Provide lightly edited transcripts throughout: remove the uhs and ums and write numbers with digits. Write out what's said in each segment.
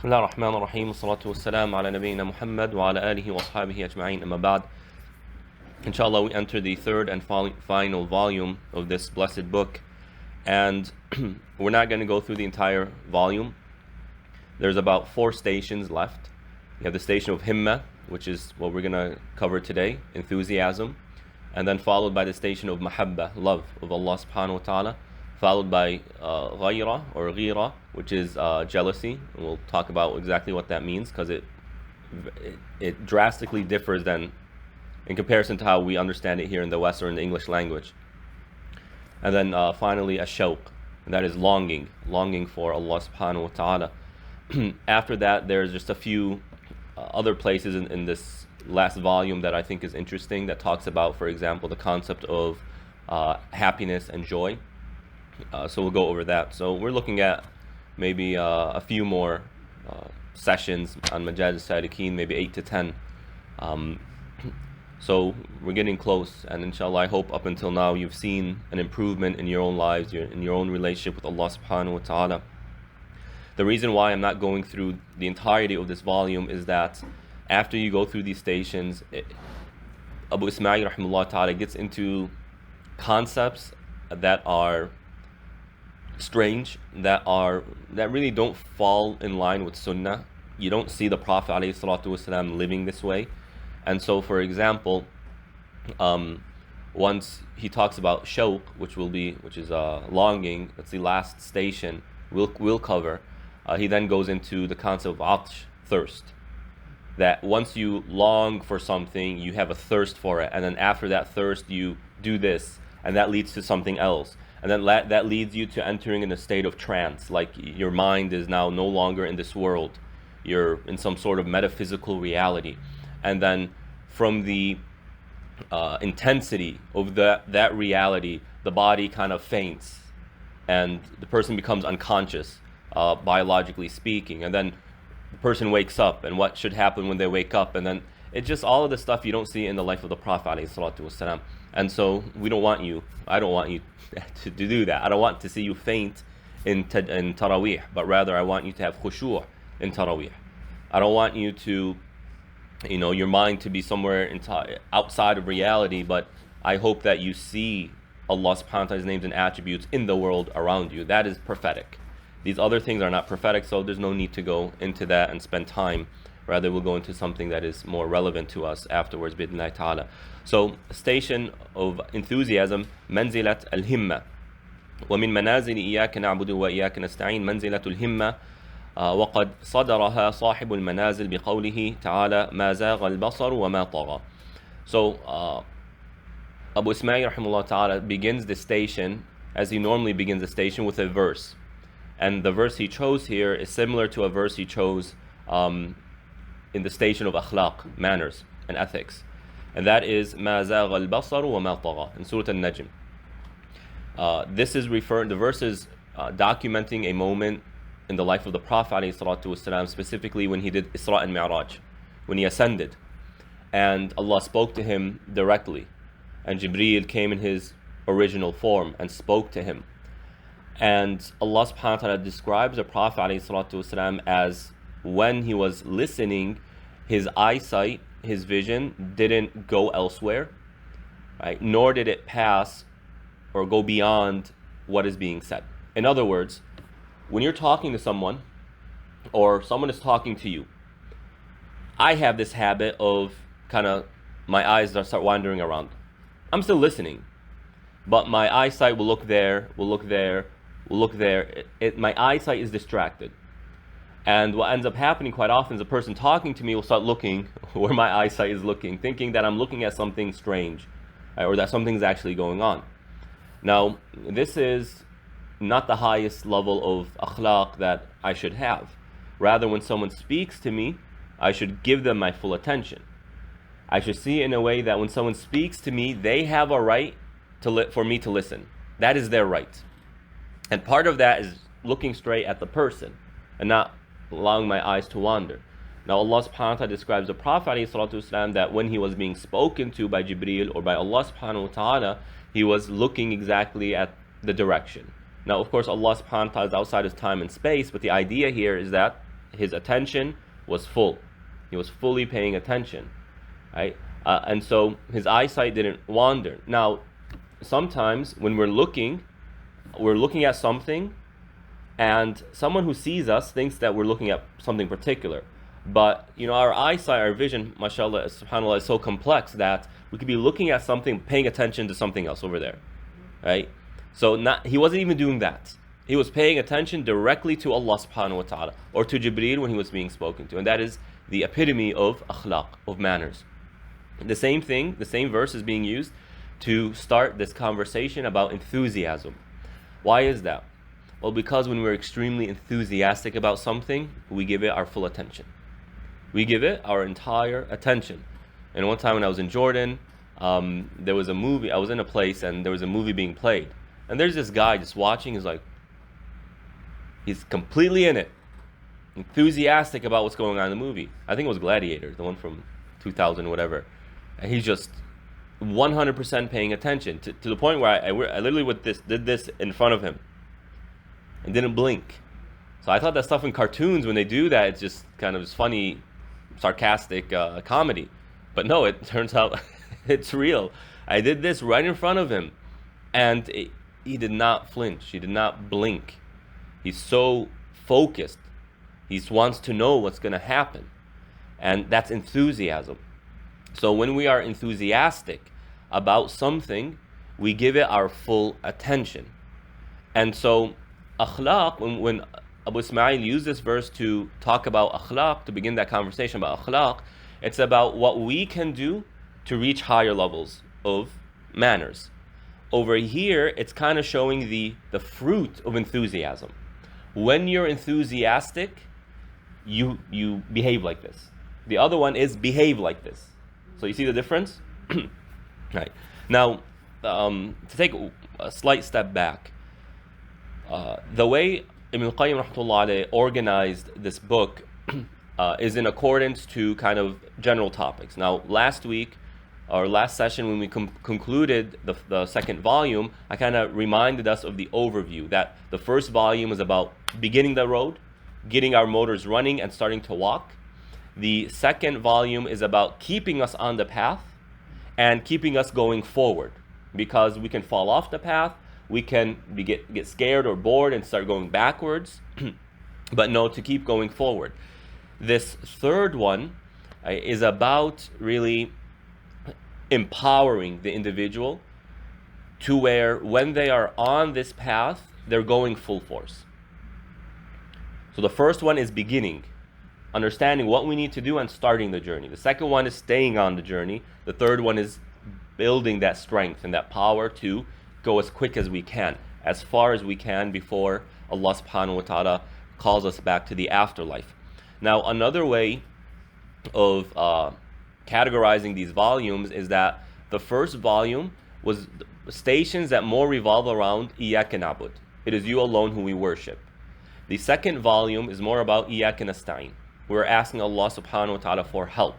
بسم الله الرحمن الرحيم والصلاة والسلام على نبينا محمد وعلى آله وأصحابه أجمعين أما بعد. Inshallah, we enter the third and final volume of this blessed book, and we're not going to go through the entire volume. There's about 4 stations left. You have the station of Himmah, which is what we're going to cover today, enthusiasm, and then followed by the station of mahabba, love of Allah subhanahu wa ta'ala, followed by ghayra or ghira, which is jealousy, and we'll talk about exactly what that means, because it drastically differs than in comparison to how we understand it here in the West or in the English language. And then finally ash-shawq, and that is longing for Allah subhanahu wa ta'ala. After that, there's just a few other places in this last volume that I think is interesting, that talks about, for example, the concept of happiness and joy. So we'll go over that. So we're looking at maybe a few more sessions on Madarij Salikeen, maybe 8 to 10. So we're getting close, and inshallah, I hope up until now you've seen an improvement in your own lives, in your own relationship with Allah subhanahu wa ta'ala. The reason why I'm not going through the entirety of this volume is that after you go through these stations, Abu Ismail rahimahullah ta'ala gets into concepts that are strange, that really don't fall in line with sunnah. You don't see the Prophet alayhi salatu wasalam living this way. And so, for example, once he talks about shawq, which is longing, that's the last station we'll cover. He then goes into the concept of atsh, thirst. That once you long for something, you have a thirst for it, and then after that thirst, you do this, and that leads to something else. And then that leads you to entering in a state of trance, like your mind is now no longer in this world. You're in some sort of metaphysical reality. And then from the intensity of that reality, the body kind of faints, and the person becomes unconscious, biologically speaking. And then the person wakes up, and what should happen when they wake up? And then it's just all of the stuff you don't see in the life of the Prophet ﷺ. And so I don't want you to do that. I don't want to see you faint in Taraweeh, but rather I want you to have khushu' in Taraweeh. I don't want you to, your mind to be somewhere outside of reality, but I hope that you see Allah subhanahu wa ta'ala's names and attributes in the world around you. That is prophetic. These other things are not prophetic, so there's no need to go into that and spend time. Rather, we'll go into something that is more relevant to us afterwards, bi'idhnillahi ta'ala. So, station of enthusiasm, manzilat al-Himma. ومن منازل iyyaka na'budu wa iyyaka nasta'een منزلة الهمة وقد صدرها صاحب المنازل بقوله تعالى ما زاغ البصر وما طغى. So, Abu Ismail rahimahullah ta'ala begins the station as he normally begins the station, with a verse. And the verse he chose here is similar to a verse he chose in the station of akhlaq, manners and ethics, and that is ما زاغ البصر وما طغى in Surah Al-Najm. The verse is documenting a moment in the life of the Prophet ﷺ, specifically when he did Isra and Mi'raj, when he ascended, and Allah spoke to him directly, and Jibreel came in his original form and spoke to him. And Allah subhanahu wa ta'ala describes the Prophet ﷺ as, when he was listening, his eyesight, his vision didn't go elsewhere, right? Nor did it pass or go beyond what is being said. In other words, when you're talking to someone, or someone is talking to you, I have this habit of my eyes start wandering around. I'm still listening, but my eyesight will look there, will look there, will look there. My eyesight is distracted. And what ends up happening quite often is the person talking to me will start looking where my eyesight is looking, thinking that I'm looking at something strange, right, or that something's actually going on. Now, this is not the highest level of akhlaq that I should have. Rather, when someone speaks to me, I should give them my full attention. I should see it in a way that when someone speaks to me, they have a right for me to listen. That is their right. And part of that is looking straight at the person and not allowing my eyes to wander. Now Allah subhanahu wa ta'ala describes the Prophet ﷺ that when he was being spoken to by Jibreel or by Allah subhanahu wa ta'ala, he was looking exactly at the direction. Now of course Allah subhanahu wa ta'ala is outside of time and space, but the idea here is that his attention was full. He was fully paying attention, right? And so his eyesight didn't wander. Now, sometimes when we're looking at something, and someone who sees us thinks that we're looking at something particular. But our eyesight, our vision, mashallah, subhanAllah, is so complex that we could be looking at something, paying attention to something else over there, right? So he wasn't even doing that. He was paying attention directly to Allah subhanahu wa ta'ala, or to Jibreel when he was being spoken to. And that is the epitome of akhlaq, of manners. The same thing, the same verse is being used to start this conversation about enthusiasm. Why is that? Well, because when we're extremely enthusiastic about something, we give it our full attention. We give it our entire attention. And one time when I was in Jordan, there was a movie, I was in a place and there was a movie being played. And there's this guy just watching, he's completely in it, enthusiastic about what's going on in the movie. I think it was Gladiator, the one from 2000, whatever. And he's just 100% paying attention to the point where I literally did this in front of him and didn't blink. So I thought that stuff in cartoons, when they do that, it's just kind of funny, sarcastic comedy. But no, it turns out it's real. I did this right in front of him, and he did not flinch. He did not blink. He's so focused. He wants to know what's going to happen. And that's enthusiasm. So when we are enthusiastic about something, we give it our full attention. And so akhlaq, when Abu Ismail used this verse to talk about akhlaq, to begin that conversation about akhlaq, it's about what we can do to reach higher levels of manners. Over here, it's kind of showing the fruit of enthusiasm. When you're enthusiastic, you behave like this. The other one is behave like this. So you see the difference? Right. Now, to take a slight step back, the way Ibn Qayyim rahmatullah alayhi organized this book is in accordance to kind of general topics. Now, last session, when we concluded the second volume, I kind of reminded us of the overview, that the first volume is about beginning the road, getting our motors running and starting to walk. The second volume is about keeping us on the path and keeping us going forward, because we can fall off the path, we can get scared or bored and start going backwards, but no, to keep going forward. This third one is about really empowering the individual to where when they are on this path, they're going full force. So the first one is beginning, understanding what we need to do and starting the journey. The second one is staying on the journey. The third one is building that strength and that power to go as quick as we can, as far as we can before Allah subhanahu wa ta'ala calls us back to the afterlife. Now, another way of categorizing these volumes is that the first volume was stations that more revolve around iyyaka na'bud. It is you alone who we worship. The second volume is more about iyyaka nasta'een. We're asking Allah subhanahu wa ta'ala for help.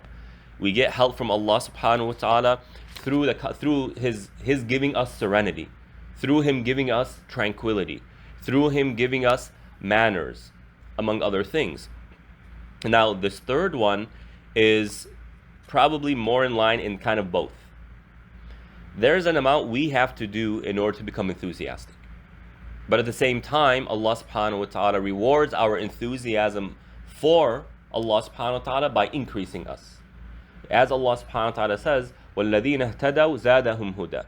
We get help from Allah subhanahu wa ta'ala through his giving us serenity, through him giving us tranquility, through him giving us manners, among other things. Now, this third one is probably more in line in kind of both. There's an amount we have to do in order to become enthusiastic. But at the same time, Allah subhanahu wa ta'ala rewards our enthusiasm for Allah subhanahu wa ta'ala by increasing us. As Allah subhanahu wa ta'ala says, وَالَّذِينَ اهْتَدَوْا زَادَهُمْ هُدًى.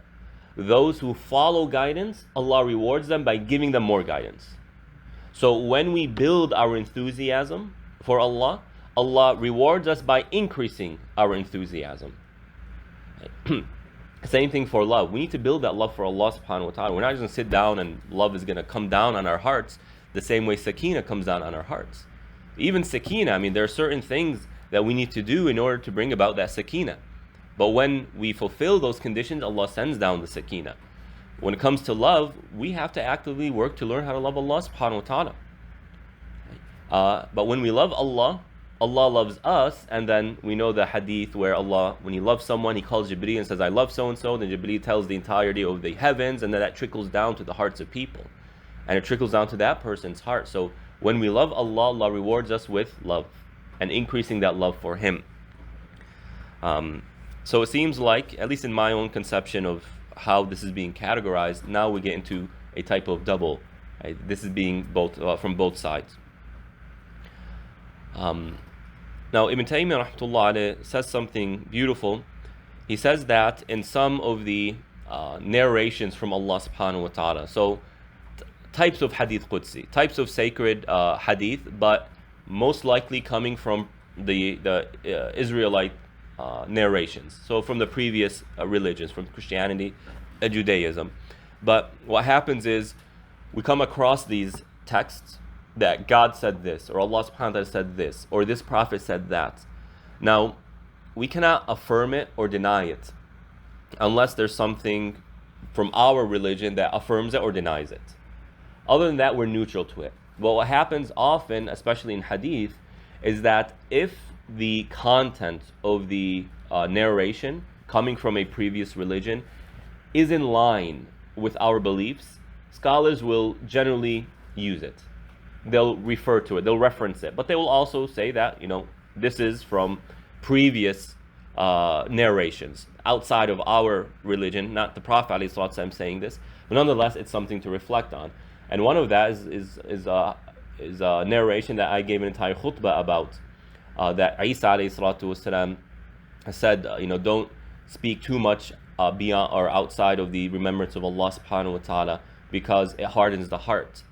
Those who follow guidance, Allah rewards them by giving them more guidance. So when we build our enthusiasm for Allah, Allah rewards us by increasing our enthusiasm. Same thing for love. We need to build that love for Allah subhanahu wa ta'ala. We're not just going to sit down and love is going to come down on our hearts the same way sakina comes down on our hearts. Even sakina, there are certain things that we need to do in order to bring about that sakina. But when we fulfill those conditions, Allah sends down the sakina. When it comes to love, we have to actively work to learn how to love Allah subhanahu wa ta'ala. But when we love Allah, Allah loves us, and then we know the hadith where Allah, when He loves someone, He calls Jibreel and says, I love so-and-so, then Jibreel tells the entirety of the heavens, and then that trickles down to the hearts of people. And it trickles down to that person's heart. So When we love Allah, Allah rewards us with love and increasing that love for Him. So it seems like, at least in my own conception of how this is being categorized, now we get into a type of double. Right? This is being both from both sides. Now Ibn Taymiyyah rahmatullah alayh says something beautiful. He says that in some of the narrations from Allah subhanahu wa ta'ala, so types of hadith Qudsi, types of sacred hadith, but most likely coming from the Israelite narrations, so from the previous religions, from Christianity and Judaism. But what happens is we come across these texts that God said this, or Allah subhanahu wa ta'ala said this, or this prophet said that. Now, we cannot affirm it or deny it unless there's something from our religion that affirms it or denies it. Other than that, we're neutral to it. But what happens often, especially in hadith, is that if the content of the narration coming from a previous religion is in line with our beliefs, scholars will generally use it. They'll refer to it, they'll reference it, but they will also say that, this is from previous narrations outside of our religion, not the Prophet ﷺ saying this, but nonetheless, it's something to reflect on. And one of that is a narration that I gave an entire khutbah about, that Isa ﷺ said, don't speak too much beyond or outside of the remembrance of Allah subhanahu wa ta'ala, because it hardens the heart.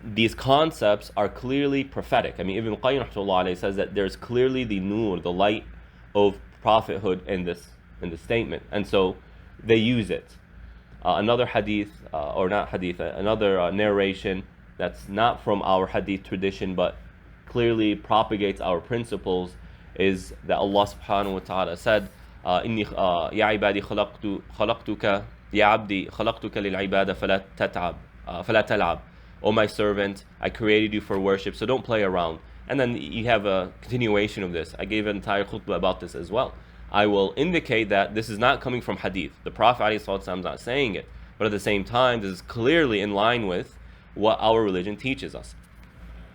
These concepts are clearly prophetic. I mean, Ibn Qayyim rahmatullah alayhi says that there's clearly the nur, the light of prophethood in this statement, and so they use it. Another hadith, another narration that's not from our hadith tradition but clearly propagates our principles is that Allah subhanahu wa ta'ala said, "Inni ya ibadi khalaqtuka ya abdi khalaqtuka lil ibada fala tal'ab." O my servant, I created you for worship, so don't play around. And then you have a continuation of this. I gave an entire khutbah about this as well. I will indicate that this is not coming from hadith. The Prophet ﷺ is not saying it. But at the same time, this is clearly in line with what our religion teaches us.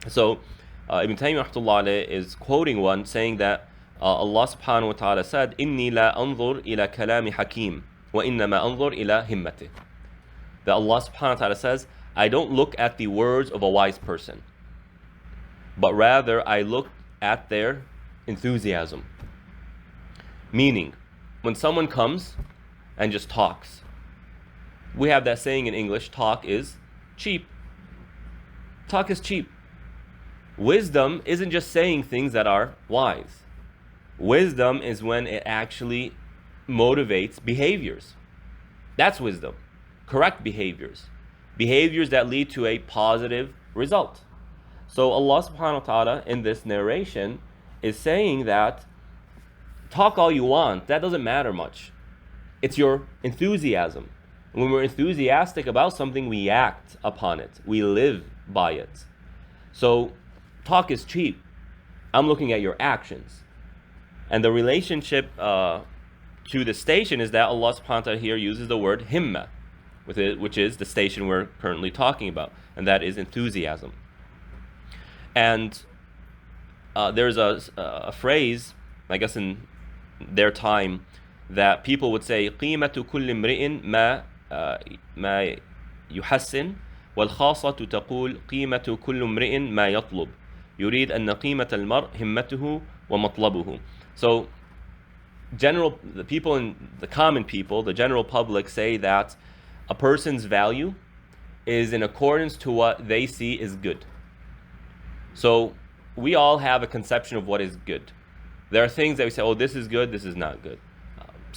So Ibn Taymiyyah rahmatullah alayh is quoting one saying that Allah subhanahu wa ta'ala said, "Inni la anzur ila kalami hakim, wa innama anzur ila himmati." That Allah subhanahu wa ta'ala says, I don't look at the words of a wise person, but rather I look at their enthusiasm. Meaning, when someone comes and just talks, we have that saying in English, talk is cheap. Talk is cheap. Wisdom isn't just saying things that are wise. Wisdom is when it actually motivates behaviors. That's wisdom. Correct behaviors. Behaviors that lead to a positive result. So Allah subhanahu wa ta'ala in this narration is saying that talk all you want, that doesn't matter much. It's your enthusiasm. When we're enthusiastic about something, we act upon it. We live by it. So talk is cheap. I'm looking at your actions. And the relationship to the station is that Allah subhanahu wa ta'ala here uses the word Himmah, with it, which is the station we're currently talking about, and that is enthusiasm. And there's a phrase, I guess in their time, that people would say, قِيمَةُ كُلِّ امْرِئٍ مَا يُحَسِّنُ وَالْخَاصَةُ تَقُولُ قِيمَةُ كُلِّ امْرِئٍ مَا يَطْلُبُ يُرِيدُ أَنَّ قِيمَةَ الْمَرْءِ هِمَّتُهُ وَمَطْلَبُهُ. So the people in the common people, the general public, say that a person's value is in accordance to what they see is good. So we all have a conception of what is good. There are things that we say, oh, this is good, this is not good.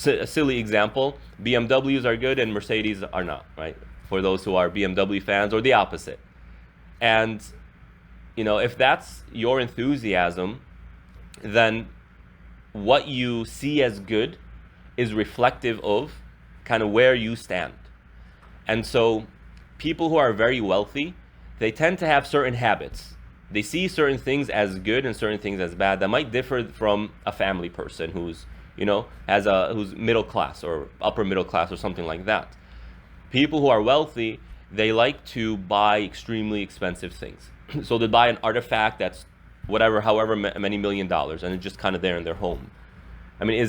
A silly example, BMWs are good and Mercedes are not, right? For those who are BMW fans, or the opposite. And, if that's your enthusiasm, then what you see as good is reflective of kind of where you stand. And so people who are very wealthy, they tend to have certain habits. They see certain things as good and certain things as bad that might differ from a family person who's who's middle class or upper middle class or something like that. People who are wealthy, they like to buy extremely expensive things. So they buy an artifact that's whatever, however many $1,000,000, and it's just kind of there in their home. I mean,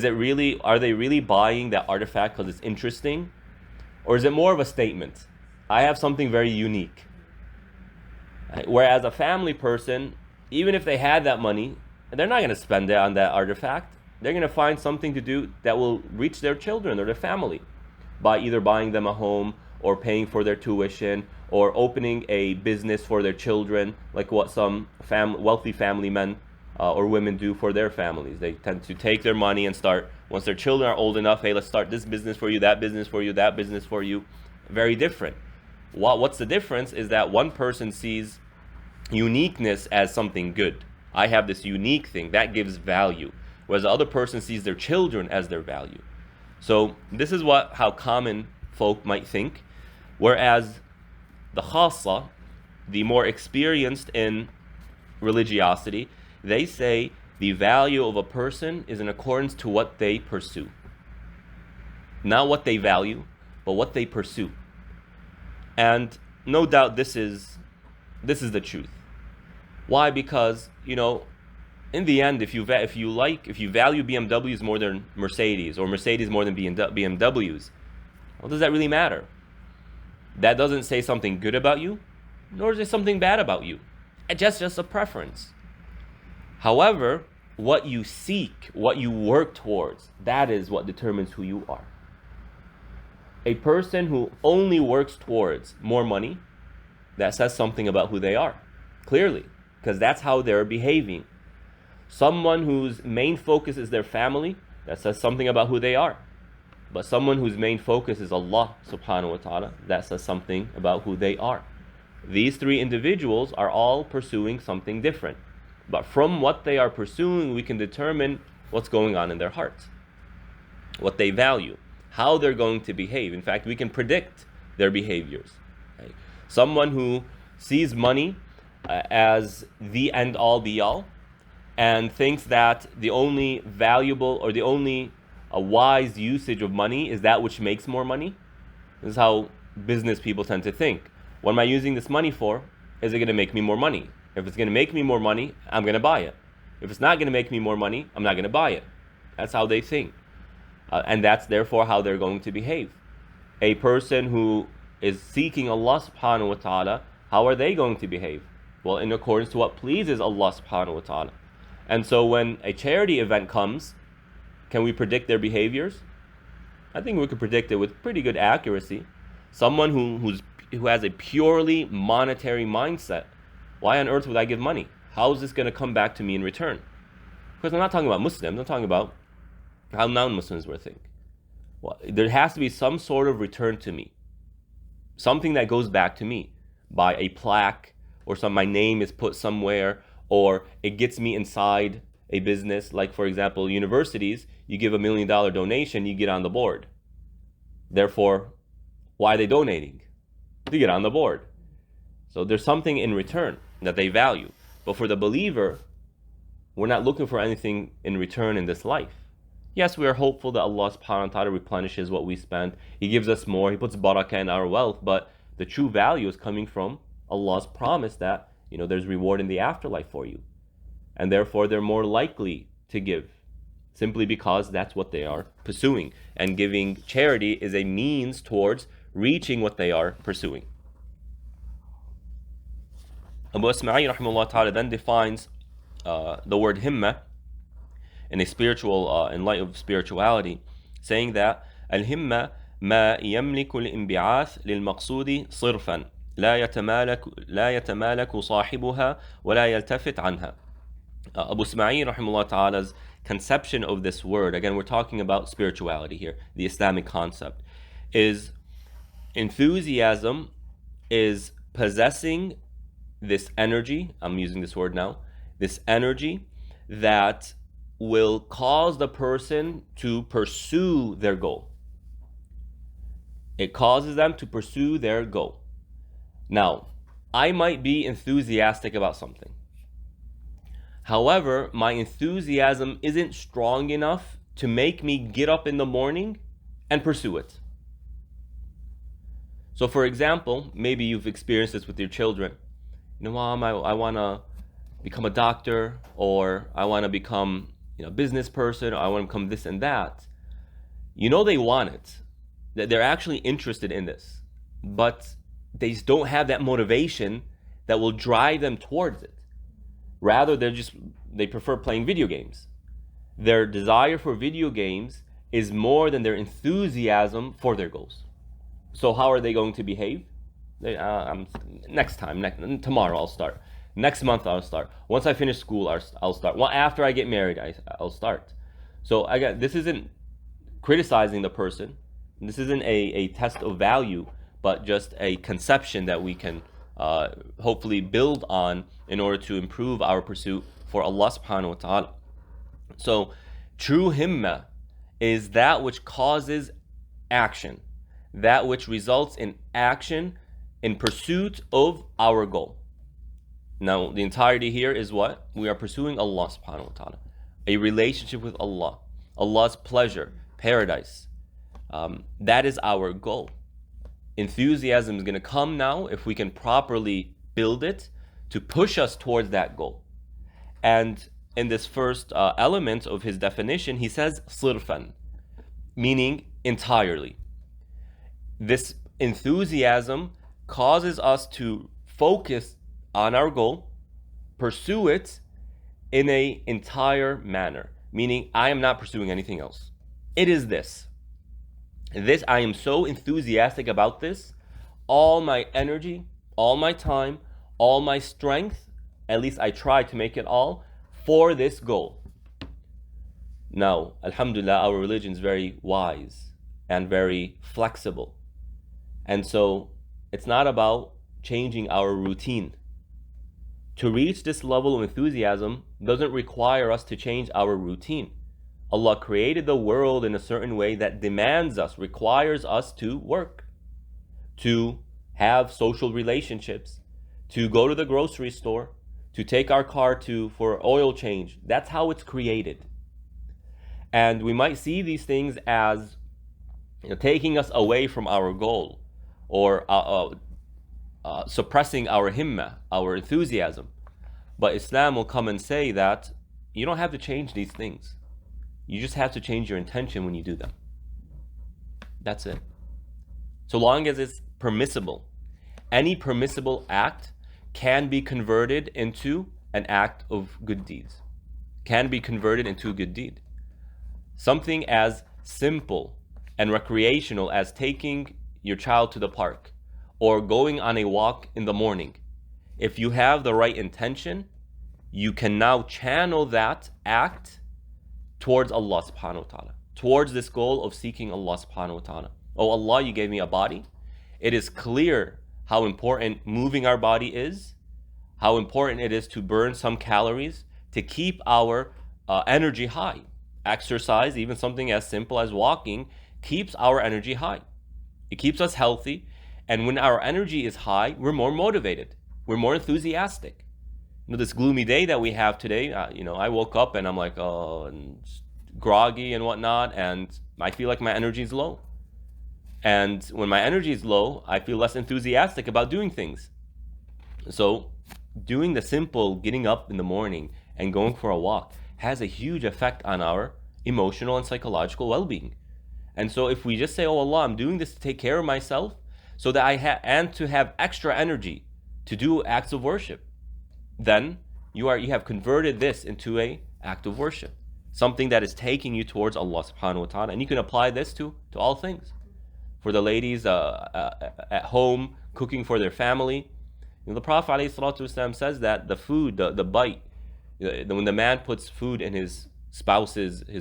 are they really buying that artifact because it's interesting? Or is it more of a statement? I have something very unique. Whereas a family person, even if they had that money, they're not going to spend it on that artifact. They're going to find something to do that will reach their children or their family by either buying them a home or paying for their tuition or opening a business for their children, like what some wealthy family men or women do for their families. They tend to take their money and start, once their children are old enough, hey, let's start this business for you, that business for you, that business for you. Very different. What's the difference is that one person sees uniqueness as something good. I have this unique thing that gives value, whereas the other person sees their children as their value. So this is how common folk might think, whereas the khassa, the more experienced in religiosity, they say the value of a person is in accordance to what they pursue. Not what they value, but what they pursue. And no doubt this is the truth. Why? Because, in the end, if you value BMWs more than Mercedes, or Mercedes more than BMWs, well, does that really matter? That doesn't say something good about you, nor is it something bad about you. It's just a preference. However, what you seek, what you work towards, that is what determines who you are. A person who only works towards more money, that says something about who they are, clearly, because that's how they're behaving. Someone whose main focus is their family, that says something about who they are. But someone whose main focus is Allah subhanahu wa ta'ala, that says something about who they are. These three individuals are all pursuing something different. But from what they are pursuing, we can determine what's going on in their hearts, what they value, how they're going to behave. In fact, we can predict their behaviors. Right? Someone who sees money as the end-all, be-all, and thinks that the only valuable or the only wise usage of money is that which makes more money. This is how business people tend to think. What am I using this money for? Is it going to make me more money? If it's going to make me more money, I'm going to buy it. If it's not going to make me more money, I'm not going to buy it. That's how they think. And that's therefore how they're going to behave. A person who is seeking Allah subhanahu wa ta'ala, how are they going to behave? Well, in accordance to what pleases Allah subhanahu wa ta'ala. And so when a charity event comes, can we predict their behaviors? I think we could predict it with pretty good accuracy. Someone who has a purely monetary mindset, why on earth would I give money? How is this going to come back to me in return? Because I'm not talking about Muslims, I'm talking about how non-Muslims would think. Well, there has to be some sort of return to me. Something that goes back to me by a plaque, or my name is put somewhere, or it gets me inside a business. Like, for example, universities, you give $1 million donation, you get on the board. Therefore, why are they donating? To get on the board. So there's something in return that they value. But for the believer, we're not looking for anything in return in this life. Yes, we are hopeful that Allah subhanahu wa ta'ala replenishes what we spend. He gives us more. He puts barakah in our wealth. But the true value is coming from Allah's promise that, there's reward in the afterlife for you. And therefore, they're more likely to give, simply because that's what they are pursuing. And giving charity is a means towards reaching what they are pursuing. Abu Ismail rahimahullah ta'ala then defines the word Himmah in light of spirituality, saying that al-Himma ما يملك الانبعاث للمقصود صرفا لا يتمالك صاحبها ولا يلتفت عنها. Abu Ismail rahimahullah ta'ala's conception of this word, again we're talking about spirituality here, the Islamic concept, is enthusiasm is possessing this energy, I'm using this word now, this energy that will cause the person to pursue their goal. It causes them to pursue their goal. Now, I might be enthusiastic about something. However, my enthusiasm isn't strong enough to make me get up in the morning and pursue it. So for example, maybe you've experienced this with your children. Mom, I want to become a doctor, or I want to become a business person, or I want to become this and that. They want it. That they're actually interested in this, but they just don't have that motivation that will drive them towards it. Rather, they prefer playing video games. Their desire for video games is more than their enthusiasm for their goals. So how are they going to behave? Next time, tomorrow I'll start. Next month I'll start. Once I finish school, I'll start. Well, after I get married, I'll start. So this isn't criticizing the person. This isn't a test of value, but just a conception that we can hopefully build on in order to improve our pursuit for Allah subhanahu wa ta'ala. So true Himmah is that which causes action, that which results in action in pursuit of our goal. Now, the entirety here is what? We are pursuing Allah subhanahu wa ta'ala, a relationship with Allah, Allah's pleasure, paradise. That is our goal. Enthusiasm is going to come now if we can properly build it to push us towards that goal. And in this first element of his definition, he says sirfan, meaning entirely. This enthusiasm causes us to focus on our goal, pursue it in an entire manner, meaning I am not pursuing anything else. It is this. I am so enthusiastic about this. All my energy, all my time, all my strength, at least I try to make it all for this goal. Now, alhamdulillah, our religion is very wise and very flexible. And so it's not about changing our routine. To reach this level of enthusiasm doesn't require us to change our routine. Allah created the world in a certain way that demands us, requires us to work, to have social relationships, to go to the grocery store, to take our car for oil change. That's how it's created. And we might see these things as taking us away from our goal, or suppressing our himmah, our enthusiasm. But Islam will come and say that you don't have to change these things. You just have to change your intention when you do them. That's it. So long as it's permissible. Any permissible act can be converted into an act of good deeds. Can be converted into a good deed. Something as simple and recreational as taking your child to the park or going on a walk in the morning. If you have the right intention, you can now channel that act towards Allah subhanahu wa ta'ala, towards this goal of seeking Allah subhanahu wa ta'ala. Oh Allah, you gave me a body. It is clear how important moving our body is, how important it is to burn some calories to keep our energy high. Exercise, even something as simple as walking, keeps our energy high. It keeps us healthy, and when our energy is high, we're more motivated. We're more enthusiastic. This gloomy day that we have today, I woke up and I'm like, and groggy and whatnot, and I feel like my energy is low. And when my energy is low, I feel less enthusiastic about doing things. So doing the simple getting up in the morning and going for a walk has a huge effect on our emotional and psychological well-being. And so if we just say, oh Allah, I'm doing this to take care of myself so that and to have extra energy to do acts of worship, then you have converted this into an act of worship, something that is taking you towards Allah subhanahu wa ta'ala. And you can apply this to all things. For the ladies at home cooking for their family, the Prophet ﷺ says that the food, the bite, when the man puts food in his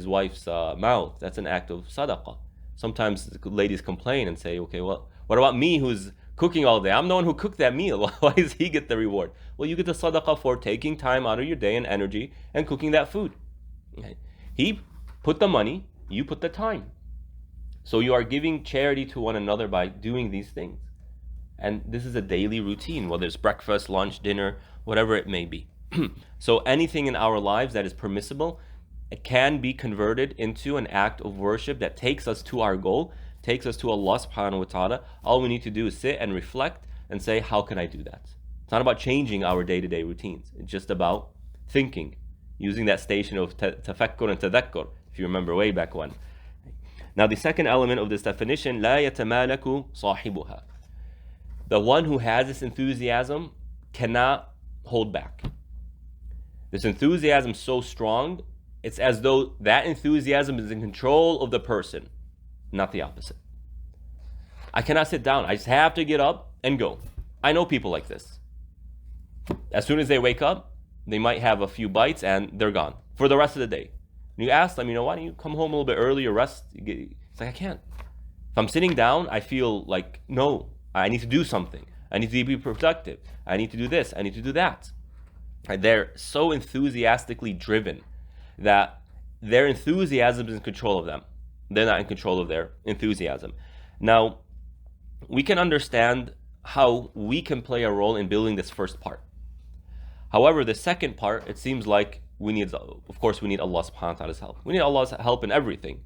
wife's mouth, that's an act of sadaqah. Sometimes ladies complain and say, okay, well, what about me who's cooking all day? I'm the one who cooked that meal. Why does he get the reward? Well, you get the sadaqah for taking time out of your day and energy and cooking that food. Okay. He put the money, you put the time. So you are giving charity to one another by doing these things. And this is a daily routine, whether it's breakfast, lunch, dinner, whatever it may be. So anything in our lives that is permissible, it can be converted into an act of worship that takes us to our goal, takes us to Allah subhanahu wa ta'ala. All we need to do is sit and reflect and say, how can I do that? It's not about changing our day-to-day routines. It's just about thinking, using that station of tafakkur and tadakkur, if you remember way back when. Now the second element of this definition, لا يتمالك صاحبها. The one who has this enthusiasm cannot hold back. This enthusiasm is so strong, it's as though that enthusiasm is in control of the person, not the opposite. I cannot sit down. I just have to get up and go. I know people like this. As soon as they wake up, they might have a few bites and they're gone for the rest of the day. And you ask them, why don't you come home a little bit earlier, rest? It's like, I can't. If I'm sitting down, I feel like, no, I need to do something. I need to be productive. I need to do this. I need to do that. They're so enthusiastically driven that their enthusiasm is in control of them. They're not in control of their enthusiasm. Now, we can understand how we can play a role in building this first part. However, the second part, it seems like we need Allah subhanahu wa ta'ala's help. We need Allah's help in everything.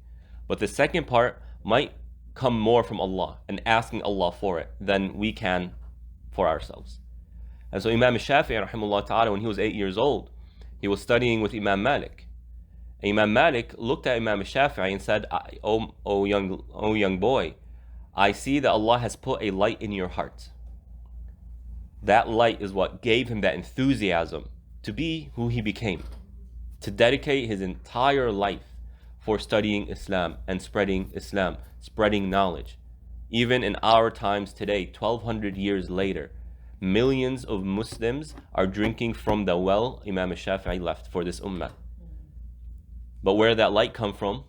But the second part might come more from Allah and asking Allah for it than we can for ourselves. And so Imam Shafi'i rahimahullah ta'ala, when he was 8 years old, he was studying with Imam Malik. And Imam Malik looked at Imam Shafi'i and said, oh young boy, I see that Allah has put a light in your heart. That light is what gave him that enthusiasm to be who he became, to dedicate his entire life for studying Islam and spreading Islam, spreading knowledge. Even in our times today, 1200 years later, millions of Muslims are drinking from the well Imam Shafi'i left for this ummah. But where did that light come from?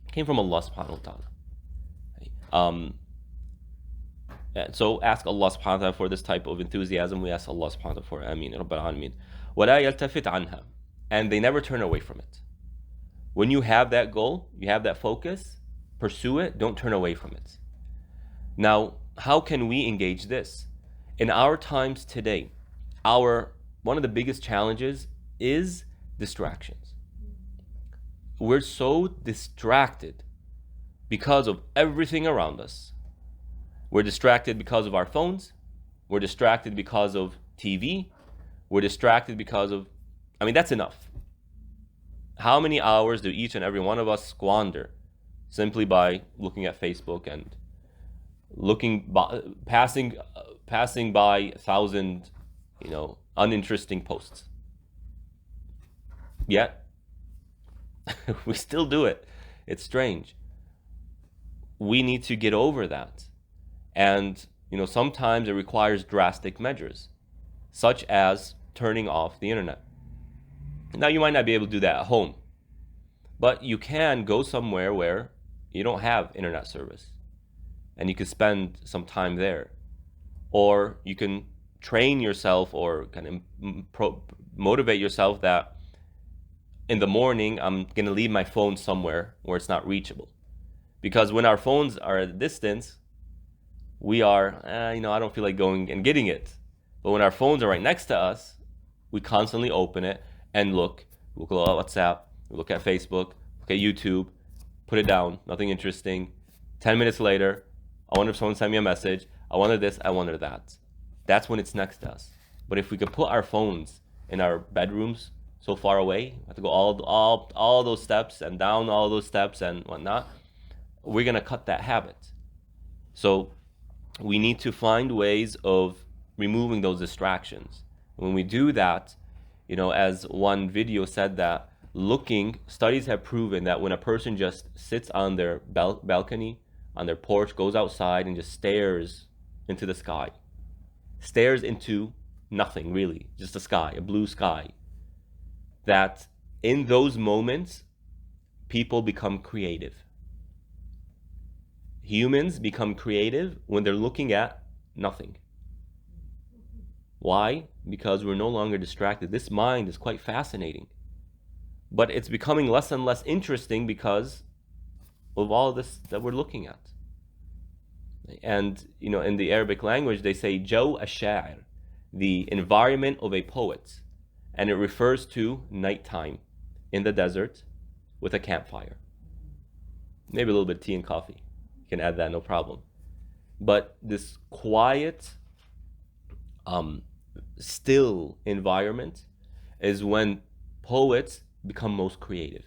It came from Allah subhanahu wa ta'ala. So ask Allah subhanahu wa ta'ala for this type of enthusiasm. We ask Allah subhanahu wa ta'ala for it. Ameen. Rabbil Alameen. وَلَا يَلْتَفِتْ عَنْهَا. And they never turn away from it. When you have that goal, you have that focus, pursue it, don't turn away from it. Now, how can we engage this? In our times today, one of the biggest challenges is distractions. We're so distracted because of everything around us. We're distracted because of our phones. We're distracted because of TV. We're distracted because of, that's enough. How many hours do each and every one of us squander simply by looking at Facebook and passing by 1,000, uninteresting posts? Yet, we still do it. It's strange. We need to get over that. And, sometimes it requires drastic measures, such as turning off the internet. Now, you might not be able to do that at home, but you can go somewhere where you don't have internet service, and you can spend some time there. Or you can train yourself or kind of motivate yourself that in the morning, I'm going to leave my phone somewhere where it's not reachable. Because when our phones are at a distance, we are, I don't feel like going and getting it. But when our phones are right next to us, we constantly open it and look at WhatsApp, we look at Facebook, look at YouTube, put it down, nothing interesting. 10 minutes later, I wonder if someone sent me a message. I wonder this, I wonder that. That's when it's next to us. But if we could put our phones in our bedrooms so far away, we have to go all those steps and down all those steps and whatnot, we're going to cut that habit. So we need to find ways of removing those distractions. When we do that, as one video said, that studies have proven that when a person just sits on their balcony, on their porch, goes outside and just stares into the sky, stares into nothing really, just the sky, a blue sky, that in those moments, people become creative. Humans become creative when they're looking at nothing. Why? Because we're no longer distracted. This mind is quite fascinating, but it's becoming less and less interesting because of all this that we're looking at. And in the Arabic language, they say jaw ash-sha'ir, the environment of a poet, and it refers to nighttime in the desert with a campfire, maybe a little bit of tea and coffee. You can add that, no problem. But this quiet still environment is when poets become most creative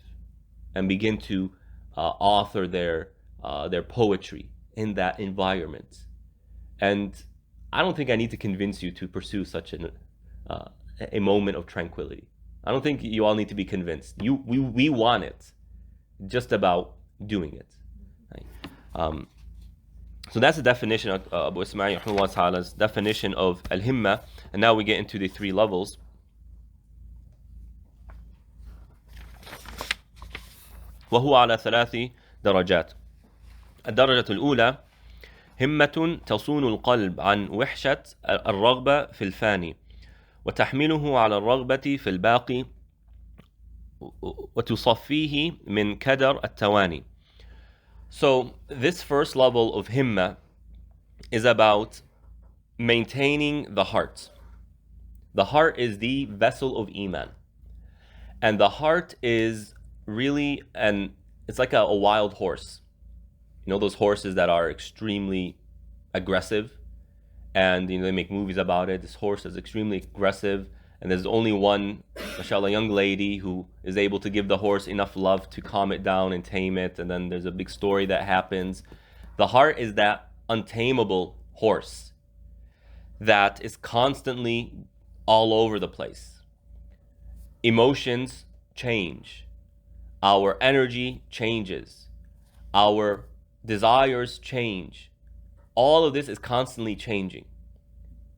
and begin to author their poetry in that environment. And I don't think I need to convince you to pursue such a moment of tranquility. I don't think you all need to be convinced. We want it, just about doing it. Right? So that's the definition of Abu Ismail Ta'ala's definition of al-Himma. And now we get into the three levels. وهو على ثلاث درجات. الدرجة الأولى همة تصون القلب عن وحشة الرغبة في الفاني وتحمله على الرغبة في الباقي وتصفيه من كدر التواني. So this first level of Himma is about maintaining the heart. The heart is the vessel of Iman. And the heart is really, it's like a wild horse. You know those horses that are extremely aggressive, and they make movies about it. This horse is extremely aggressive, and there's only one, mashallah, young lady who is able to give the horse enough love to calm it down and tame it, and then there's a big story that happens. The heart is that untamable horse that is constantly all over the place. Emotions change. Our energy changes. Our desires change. All of this is constantly changing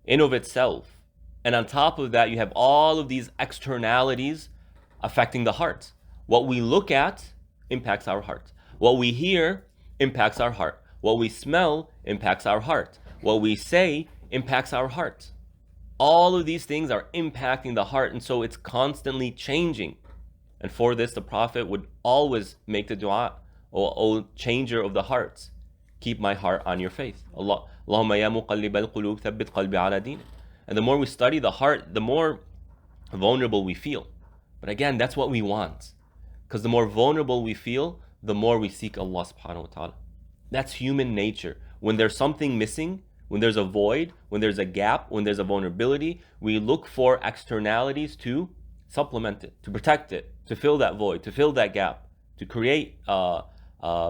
in of itself. And on top of that, you have all of these externalities affecting the heart. What we look at impacts our heart. What we hear impacts our heart. What we smell impacts our heart. What we say impacts our heart. All of these things are impacting the heart, and so it's constantly changing. And for this, the Prophet would always make the dua, O changer of the hearts, keep my heart on your faith. Allahumma ya muqallib al-qulub thabbit qalbi ala din. And the more we study the heart, the more vulnerable we feel. But again, that's what we want. Because the more vulnerable we feel, the more we seek Allah subhanahu wa ta'ala. That's human nature. When there's something missing, when there's a void, when there's a gap, when there's a vulnerability, we look for externalities to supplement it, to protect it, to fill that void, to fill that gap, to create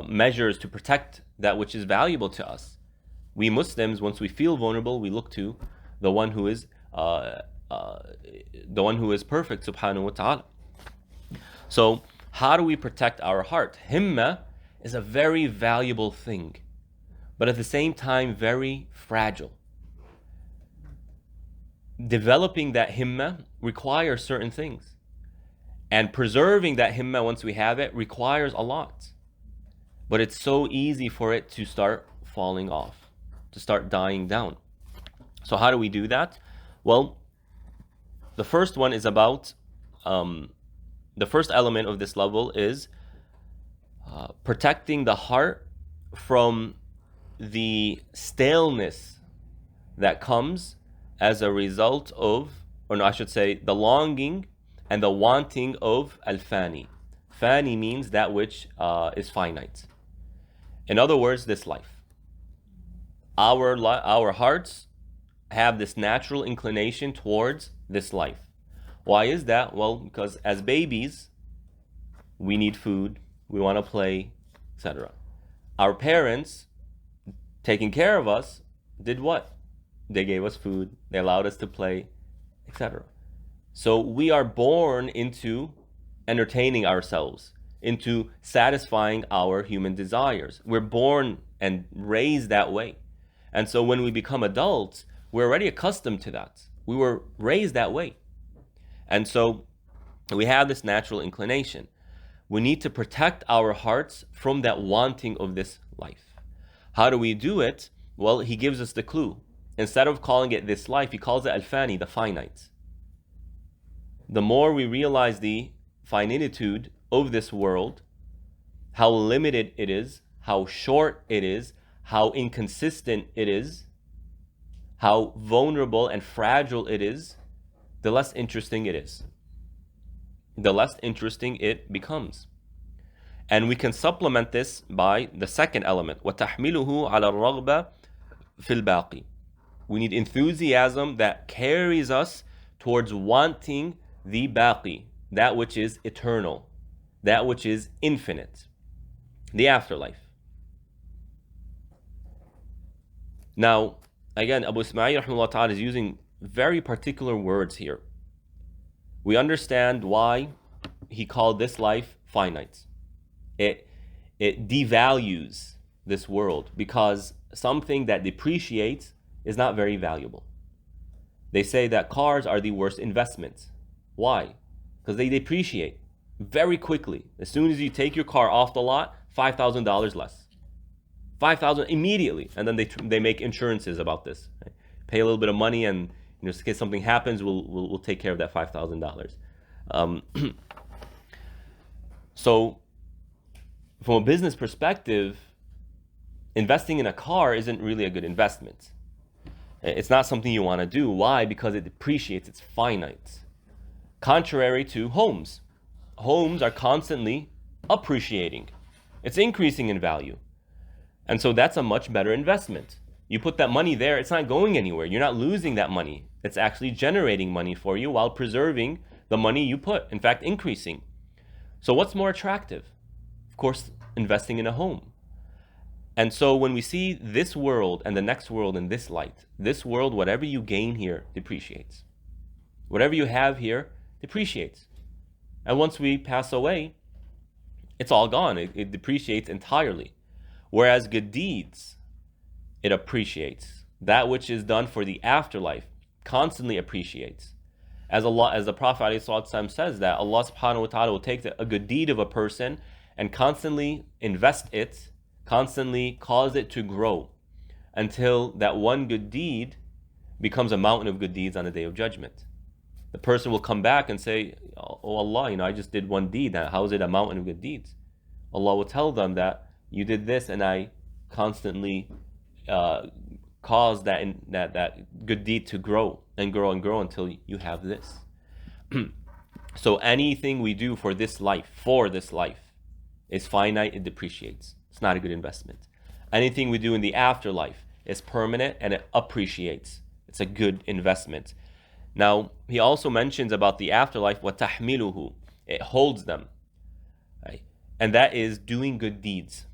measures to protect that which is valuable to us. We Muslims, once we feel vulnerable, we look to the one who is perfect, subhanahu wa ta'ala. So how do we protect our heart? Himma is a very valuable thing, but at the same time very fragile. Developing that himma requires certain things, and preserving that himma once we have it requires a lot. But it's so easy for it to start falling off, to start dying down. So how do we do that? Well, the first one is about, the first element of this level is protecting the heart from the staleness that comes as a result of, or no, I should say, the longing and the wanting of al-fani. Fani means that which is finite. In other words, this life. Our hearts have this natural inclination towards this life. Why is that? Well, because as babies, we need food, we want to play, etc. Our parents, taking care of us, did what? They gave us food, they allowed us to play, etc. So we are born into entertaining ourselves, into satisfying our human desires. We're born and raised that way. And so when we become adults, we're already accustomed to that. We were raised that way. And so we have this natural inclination. We need to protect our hearts from that wanting of this life. How do we do it? Well, he gives us the clue. Instead of calling it this life, he calls it al-fani, the finite. The more we realize the finitude of this world, how limited it is, how short it is, how inconsistent it is, how vulnerable and fragile it is, the less interesting it is. The less interesting it becomes. And we can supplement this by the second element, وَتَحْمِلُهُ عَلَى الرَّغْبَةِ فِي الْبَاقِي. We need enthusiasm that carries us towards wanting the baqi, that which is eternal, that which is infinite, the afterlife. Now, again, Abu Ismail rahimahullah ta'ala is using very particular words here. We understand why he called this life finite. It devalues this world because something that depreciates is not very valuable. They say that cars are the worst investments. Why? Because they depreciate very quickly. As soon as you take your car off the lot, $5,000 less. $5,000 immediately, and then they make insurances about this. Right? Pay a little bit of money, and in case something happens, we'll take care of that $5,000. So, from a business perspective, investing in a car isn't really a good investment. It's not something you want to do. Why? Because it depreciates. It's finite. Contrary to homes. Homes are constantly appreciating. It's increasing in value. And so that's a much better investment. You put that money there, it's not going anywhere. You're not losing that money. It's actually generating money for you while preserving the money you put. In fact, increasing. So what's more attractive? Of course, investing in a home. And so when we see this world and the next world in this light, this world, whatever you gain here, depreciates. Whatever you have here, depreciates. And once we pass away, it's all gone. It depreciates entirely. Whereas good deeds, it appreciates. That which is done for the afterlife constantly appreciates. As the Prophet ﷺ says that Allah subhanahu wa ta'ala will take a good deed of a person and constantly invest it, constantly cause it to grow until that one good deed becomes a mountain of good deeds on the Day of Judgment. The person will come back and say, "Oh Allah, I just did one deed. How is it a mountain of good deeds?" Allah will tell them that you did this, and I constantly caused that good deed to grow and grow and grow until you have this. So anything we do for this life is finite, it depreciates. It's not a good investment. Anything we do in the afterlife is permanent and it appreciates. It's a good investment. Now, he also mentions about the afterlife, وَتَحْمِلُهُ. It holds them. Right? And that is doing good deeds.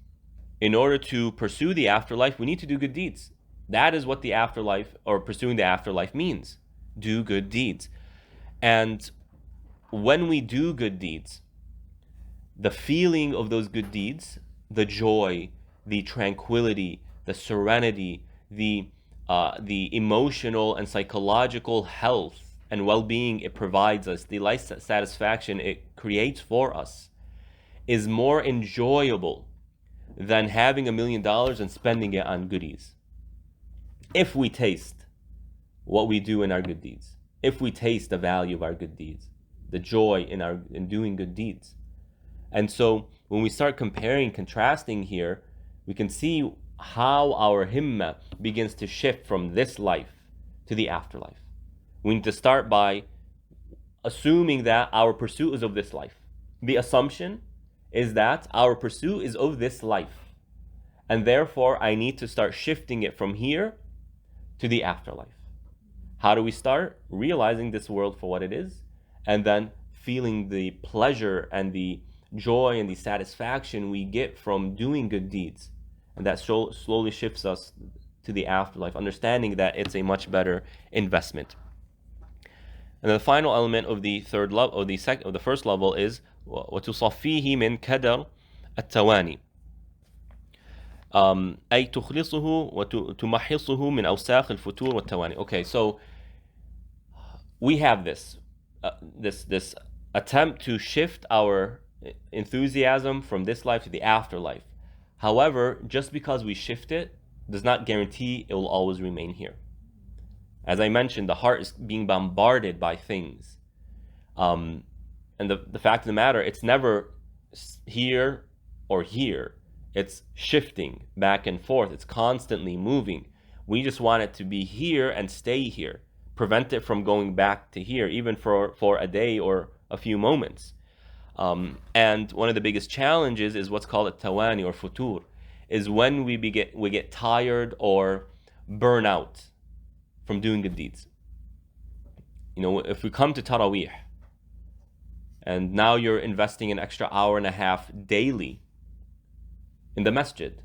In order to pursue the afterlife, we need to do good deeds. That is what the afterlife, or pursuing the afterlife, means. Do good deeds. And when we do good deeds, the feeling of those good deeds, the joy, the tranquility, the serenity, the emotional and psychological health and well-being it provides us, the life satisfaction it creates for us, is more enjoyable than having $1 million and spending it on goodies. If we taste what we do in our good deeds, if we taste the value of our good deeds, the joy in doing good deeds. And so when we start comparing, contrasting here, we can see how our Himmah begins to shift from this life to the afterlife. We need to start by assuming that our pursuit is of this life. The assumption is that our pursuit is of this life. And therefore, I need to start shifting it from here to the afterlife. How do we start? Realizing this world for what it is, and then feeling the pleasure and the joy and the satisfaction we get from doing good deeds. And that slowly shifts us to the afterlife, understanding that it's a much better investment. And the final element of the third level, of the first level, is وَتُصَفِّيهِ مِنْ كَدَرْ التَّوَانِي أي تخلصه وتمحصه من أوساخ الفتور والتواني. Okay, so we have this attempt to shift our enthusiasm from this life to the afterlife. However, just because we shift it does not guarantee it will always remain here. As I mentioned, the heart is being bombarded by things. And the fact of the matter, it's never here or here. It's shifting back and forth. It's constantly moving. We just want it to be here and stay here. Prevent it from going back to here, even for a day or a few moments. And one of the biggest challenges is what's called a tawani or futur, is when we get tired or burn out. from doing good deeds. If we come to Taraweeh, and now you're investing an extra hour and a half daily in the masjid.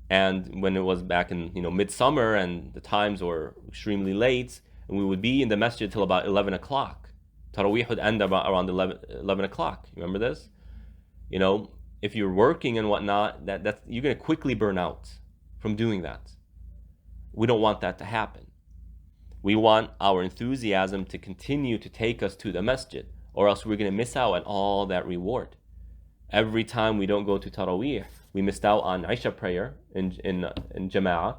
And when it was back in midsummer and the times were extremely late, and we would be in the masjid till about 11 o'clock. Taraweeh would end around 11 o'clock. You remember this? If you're working and whatnot, that's you're going to quickly burn out from doing that. We don't want that to happen. We want our enthusiasm to continue to take us to the masjid, or else we're going to miss out on all that reward. Every time we don't go to Taraweeh, we missed out on Isha prayer in Jama'ah.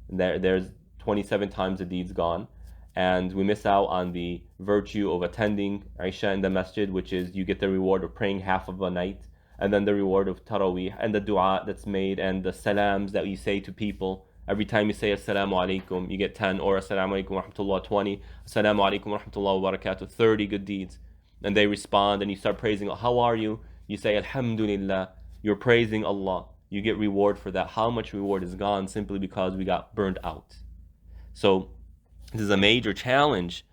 There's 27 times the deed's gone. And we miss out on the virtue of attending Isha in the masjid, which is you get the reward of praying half of a night, and then the reward of Taraweeh, and the dua that's made, and the salams that you say to people. Every time you say Assalamu alaikum, you get 10, or Assalamu alaikum wa rahmatullah 20, Assalamu alaikum wa rahmatullah wa barakatuh 30 good deeds. And they respond, and you start praising, how are you? You say, Alhamdulillah. You're praising Allah. You get reward for that. How much reward is gone simply because we got burned out? So this is a major challenge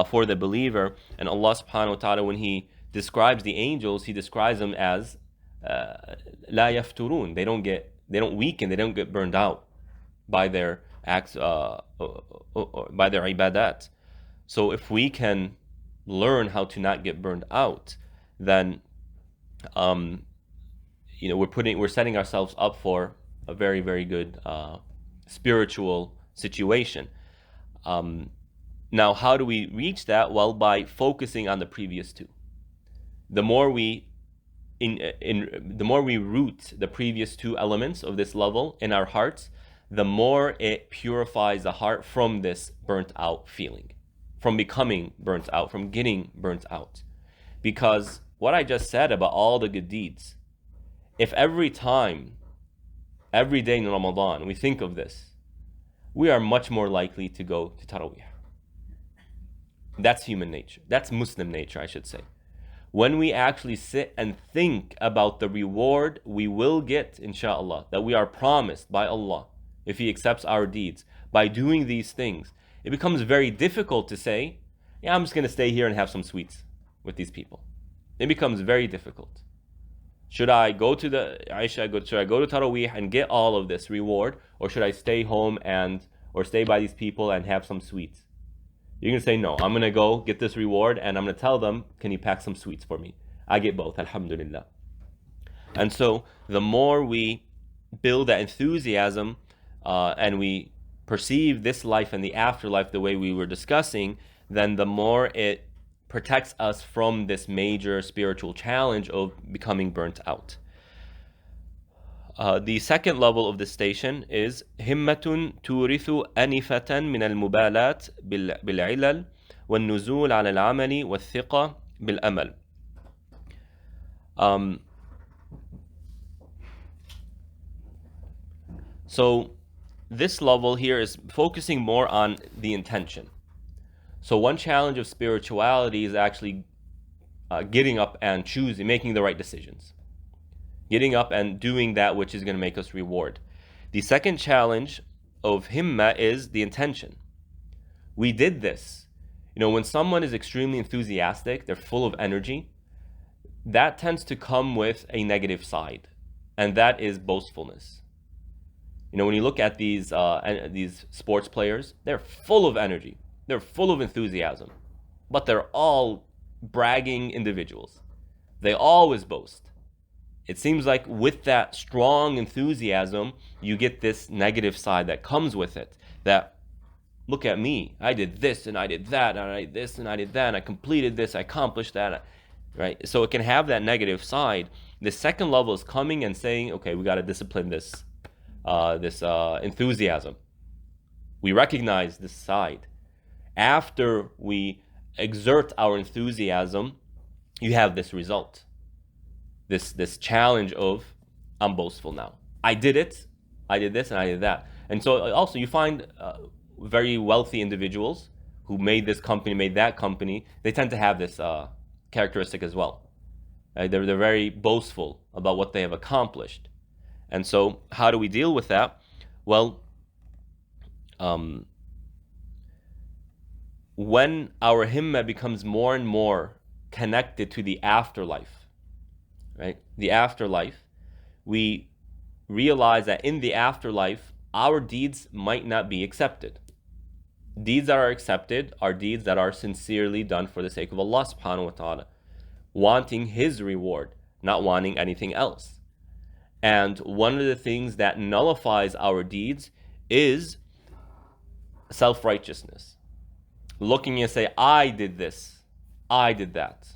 for the believer. And Allah subhanahu wa ta'ala, when He describes the angels, He describes them as la yafturun. They don't weaken, they don't get burned out by their acts, by their ibadat. So if we can learn how to not get burned out, then we're setting ourselves up for a very, very good spiritual situation. Now, how do we reach that? Well, by focusing on the previous two. The more we root the previous two elements of this level in our hearts, the more it purifies the heart from this burnt out feeling, from becoming burnt out, from getting burnt out. Because what I just said about all the good deeds, if every day in Ramadan we think of this, we are much more likely to go to Taraweeh. That's human nature. That's Muslim nature, I should say. When we actually sit and think about the reward we will get, inshallah, that we are promised by Allah, if He accepts our deeds, by doing these things, it becomes very difficult to say, I'm just going to stay here and have some sweets with these people. It becomes very difficult. Should I go to should I go to Taraweeh and get all of this reward, or should I stay home or stay by these people and have some sweets? You're going to say, no, I'm going to go get this reward, and I'm going to tell them, can you pack some sweets for me? I get both, alhamdulillah. And so the more we build that enthusiasm and we perceive this life and the afterlife the way we were discussing, then the more it protects us from this major spiritual challenge of becoming burnt out. The second level of this station is همة تورث أنفة من المبالاة بالعلل والنزول على العمل والثقة بالأمل. So this level here is focusing more on the intention. So one challenge of spirituality is actually getting up and choosing, making the right decisions. Getting up and doing that which is going to make us reward. The second challenge of Himma is the intention. We did this. When someone is extremely enthusiastic, they're full of energy, that tends to come with a negative side, and that is boastfulness. When you look at these sports players, they're full of energy. They're full of enthusiasm, but they're all bragging individuals. They always boast. It seems like with that strong enthusiasm, you get this negative side that comes with it. That, look at me, I did this and I did that, and I did this and I did that, and I completed this, I accomplished that, right? So it can have that negative side. The second level is coming and saying, okay, we got to discipline this enthusiasm. We recognize this side. After we exert our enthusiasm, you have this result. This challenge of, I'm boastful now. I did it, I did this, and I did that. And so also you find very wealthy individuals who made this company, made that company, they tend to have this characteristic as well. They're very boastful about what they have accomplished. And so how do we deal with that? Well, when our himma becomes more and more connected to the afterlife, right? The afterlife, we realize that in the afterlife, our deeds might not be accepted. Deeds that are accepted are deeds that are sincerely done for the sake of Allah subhanahu wa ta'ala, wanting His reward, not wanting anything else. And one of the things that nullifies our deeds is self-righteousness. Looking and say, I did this, I did that.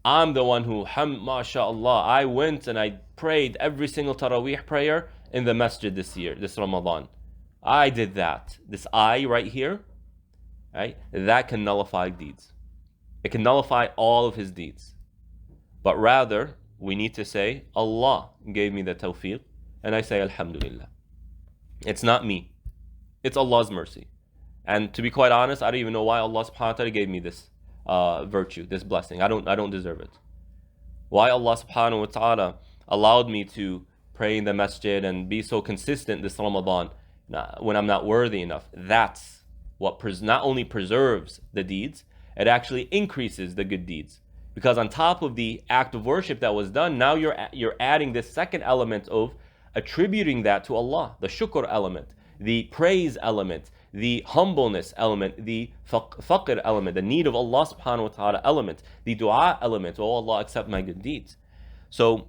I'm the one who, mashallah, I went and I prayed every single Taraweeh prayer in the masjid this year, this Ramadan. I did that. This I right here, right? That can nullify deeds. It can nullify all of his deeds. But rather, we need to say, Allah gave me the tawfiq, and I say, Alhamdulillah. It's not me. It's Allah's mercy. And to be quite honest, I don't even know why Allah subhanahu wa ta'ala gave me this virtue, this blessing. I don't deserve it. Why Allah subhanahu wa ta'ala allowed me to pray in the masjid and be so consistent this Ramadan when I'm not worthy enough. That's what not only preserves the deeds, it actually increases the good deeds. Because on top of the act of worship that was done, now you're adding this second element of attributing that to Allah, the shukr element, the praise element, the humbleness element, the faqr element, the need of Allah subhanahu wa ta'ala element, the dua element. Oh Allah, accept my good deeds. So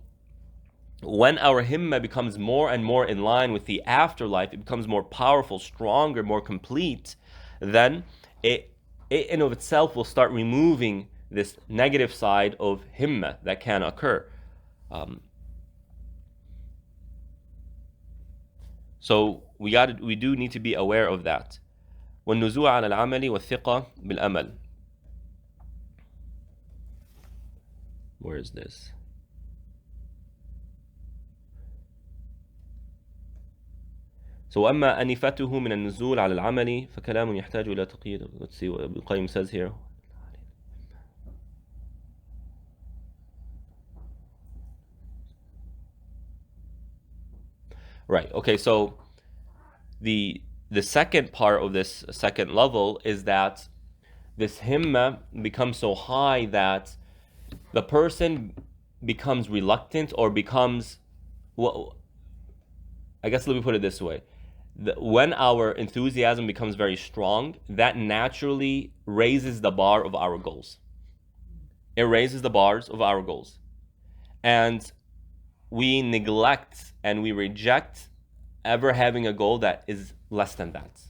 when our himma becomes more and more in line with the afterlife, it becomes more powerful, stronger, more complete, then it in of itself will start removing this negative side of himma that can occur. So we do need to be aware of that. والنزوع على العمل والثقة بالأمل. Where is this? So أما أنفته من النزول على العمل فكلام يحتاج إلى تقييد. Let's see what Qayyim says here. Right. Okay. So the second part of this second level is that this himma becomes so high that the person becomes reluctant or becomes, well, I guess let me put it this way. When our enthusiasm becomes very strong, that naturally raises the bar of our goals. It raises the bars of our goals. And we neglect and we reject ever having a goal that is less than that.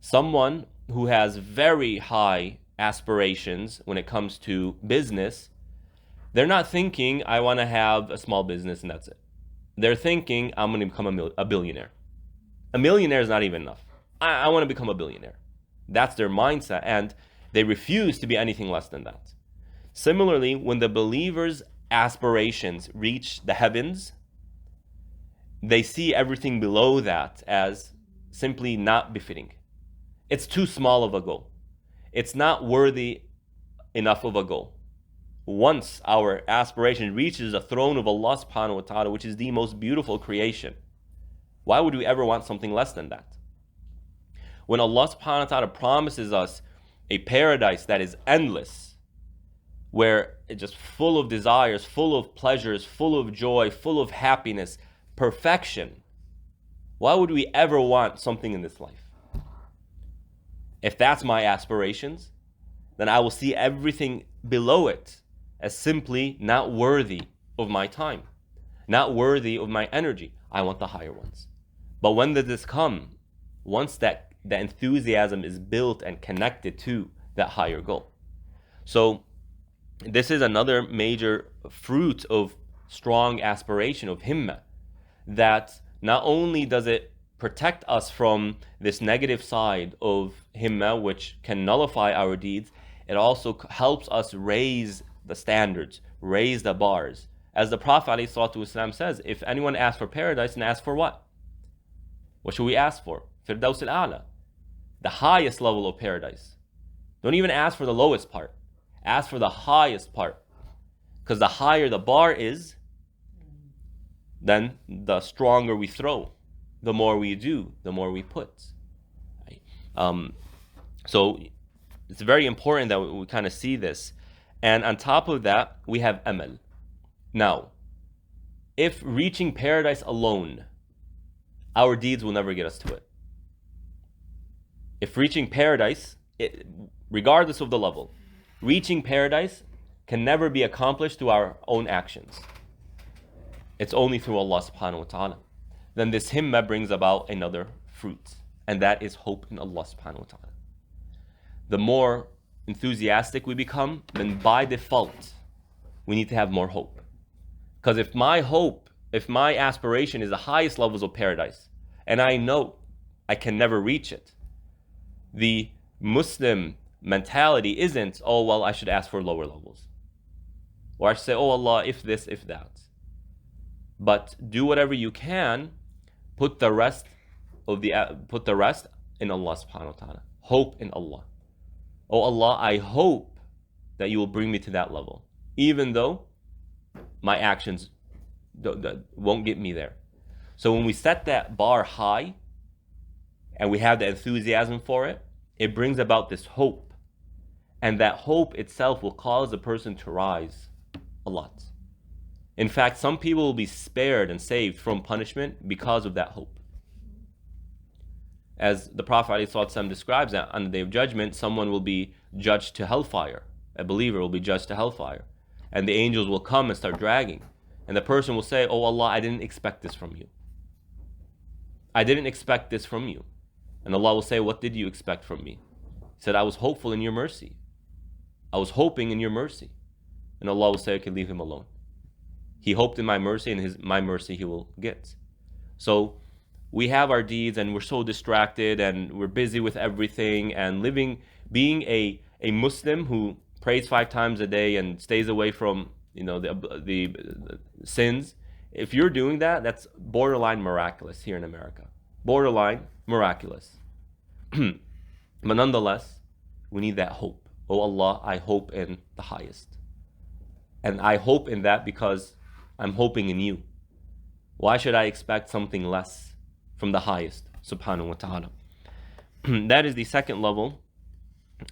Someone who has very high aspirations when it comes to business, they're not thinking, I want to have a small business and that's it. They're thinking, I'm going to become a billionaire. A millionaire is not even enough. I want to become a billionaire. That's their mindset, and they refuse to be anything less than that. Similarly, when the believer's aspirations reach the heavens, they see everything below that as simply not befitting. It's too small of a goal. It's not worthy enough of a goal. Once our aspiration reaches the throne of Allah subhanahu wa ta'ala, which is the most beautiful creation, why would we ever want something less than that? When Allah subhanahu wa ta'ala promises us a paradise that is endless, where it's just full of desires, full of pleasures, full of joy, full of happiness, perfection, why would we ever want something in this life? If that's my aspirations, then I will see everything below it as simply not worthy of my time, not worthy of my energy. I want the higher ones. But when does this come? Once that the enthusiasm is built and connected to that higher goal. So this is another major fruit of strong aspiration, of himma, that not only does it protect us from this negative side of himma, which can nullify our deeds, it also helps us raise the standards, raise the bars. As the Prophet ﷺ says, if anyone asks for paradise, and ask for what? What should we ask for? Firdaus al-A'la, the highest level of paradise. Don't even ask for the lowest part. Ask for the highest part. Because the higher the bar is, then the stronger we throw. The more we do, the more we put. Right? So it's very important that we kind of see this. And on top of that, we have amal. Now, if reaching paradise alone, our deeds will never get us to it. If reaching paradise, regardless of the level, reaching paradise can never be accomplished through our own actions. It's only through Allah subhanahu wa ta'ala. Then this himma brings about another fruit, and that is hope in Allah subhanahu wa ta'ala. The more enthusiastic we become, then by default, we need to have more hope. Because if my aspiration is the highest levels of paradise, and I know I can never reach it, the Muslim mentality isn't, oh, well, I should ask for lower levels. Or I should say, oh, Allah, if this, if that. But do whatever you can, put the rest in Allah subhanahu wa ta'ala. Hope in Allah. Oh Allah, I hope that you will bring me to that level, even though my actions won't get me there. So when we set that bar high and we have the enthusiasm for it, it brings about this hope. And that hope itself will cause the person to rise a lot. In fact, some people will be spared and saved from punishment because of that hope. As the Prophet ﷺ describes that on the Day of Judgment, someone will be judged to hellfire. A believer will be judged to hellfire. And the angels will come and start dragging. And the person will say, oh Allah, I didn't expect this from you. I didn't expect this from you. And Allah will say, what did you expect from me? He said, I was hopeful in your mercy. I was hoping in your mercy. And Allah will say, okay, leave him alone. He hoped in my mercy, and my mercy he will get. So we have our deeds, and we're so distracted, and we're busy with everything, and being a Muslim who prays 5 times a day and stays away from the sins. If you're doing that, that's borderline miraculous here in America. Borderline miraculous. But nonetheless, we need that hope. Oh Allah, I hope in the highest. And I hope in that because I'm hoping in you. Why should I expect something less from the highest, subhanahu wa ta'ala? That is the second level.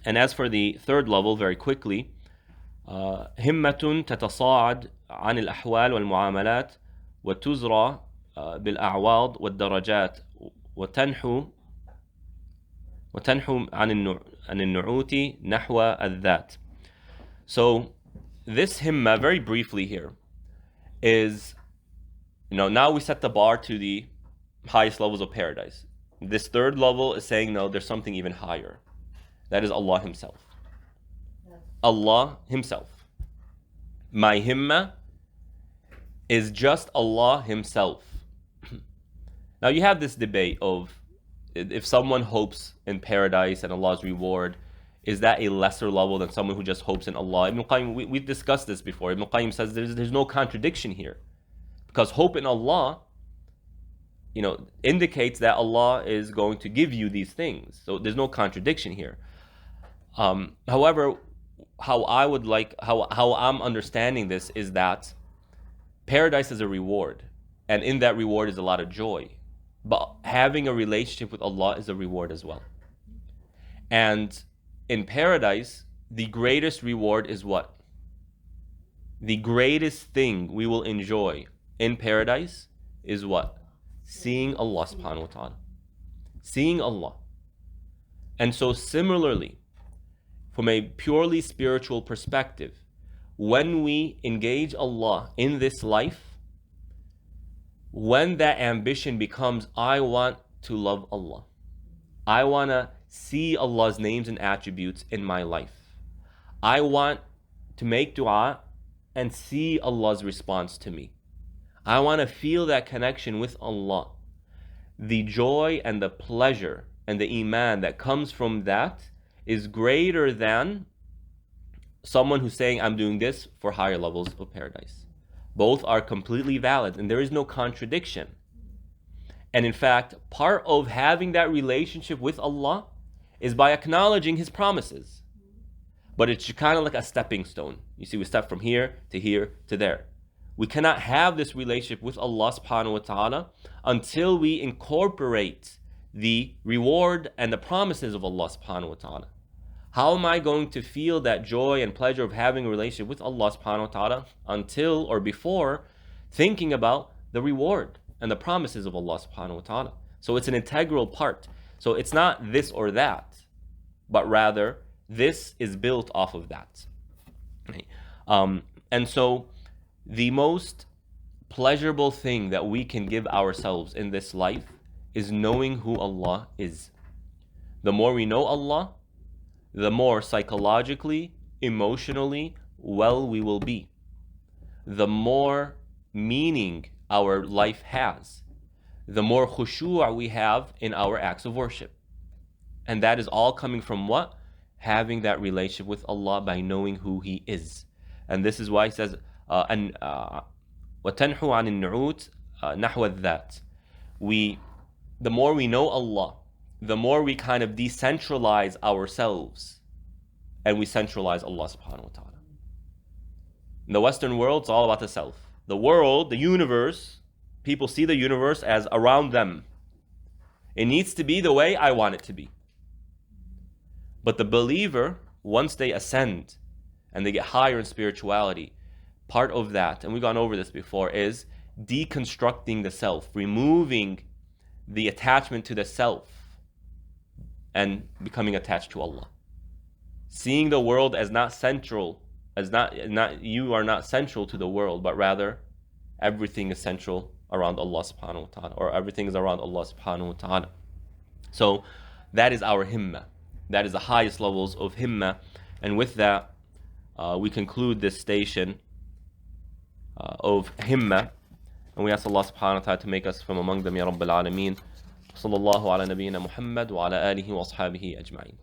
And as for the third level, very quickly, همة تتصاعد عن الأحوال والمعاملات وتزرع بالأعواض والدرجات وتنحو عن النعوت نحو الذات. So this himma, very briefly here, is, now we set the bar to the highest levels of paradise. This third level is saying, no, there's something even higher. That is Allah Himself. Allah Himself. My himma is just Allah Himself. Now you have this debate of if someone hopes in paradise and Allah's reward, is that a lesser level than someone who just hopes in Allah? Ibn Qayyim, we've discussed this before. Ibn Qayyim says there's no contradiction here. Because hope in Allah, indicates that Allah is going to give you these things. So there's no contradiction here. However, how I'm understanding this is that paradise is a reward. And in that reward is a lot of joy. But having a relationship with Allah is a reward as well. And in paradise, the greatest reward is what? The greatest thing we will enjoy in paradise is what? Seeing Allah subhanahu wa ta'ala. Seeing Allah. And so similarly, from a purely spiritual perspective, when we engage Allah in this life, when that ambition becomes, I want to love Allah, I want to see Allah's names and attributes in my life, I want to make dua and see Allah's response to me, I want to feel that connection with Allah, the joy and the pleasure and the iman that comes from that is greater than someone who's saying, I'm doing this for higher levels of paradise. Both are completely valid, and there is no contradiction. And in fact, part of having that relationship with Allah is by acknowledging His promises. But it's kind of like a stepping stone. You see, we step from here to there. We cannot have this relationship with Allah subhanahu wa ta'ala until we incorporate the reward and the promises of Allah subhanahu wa ta'ala. How am I going to feel that joy and pleasure of having a relationship with Allah subhanahu wa ta'ala until or before thinking about the reward and the promises of Allah subhanahu wa ta'ala? So it's an integral part. So it's not this or that, but rather this is built off of that. And so the most pleasurable thing that we can give ourselves in this life is knowing who Allah is. The more we know Allah, the more psychologically, emotionally well we will be. The more meaning our life has. The more khushu' we have in our acts of worship. And that is all coming from what? Having that relationship with Allah by knowing who He is. And this is why He says, وَتَنْحُوا عَنِ النُّعُوتِ نَحْوَ الذَّاتِ. The more we know Allah, the more we kind of decentralize ourselves and we centralize Allah subhanahu wa ta'ala. In the Western world, it's all about the self. The world, the universe, people see the universe as around them. It needs to be the way I want it to be. But the believer, once they ascend and they get higher in spirituality, part of that, and we've gone over this before, is deconstructing the self, removing the attachment to the self and becoming attached to Allah. Seeing the world as not central, as not you are not central to the world, but rather everything is central around Allah subhanahu wa ta'ala, or everything is around Allah subhanahu wa ta'ala. So that is our Himmah. That is the highest levels of Himmah. And with that, we conclude this station of Himmah. And we ask Allah subhanahu wa ta'ala to make us from among them, Ya Rabbil Alameen. صلى الله على نبينا محمد وعلى آله وأصحابه أجمعين.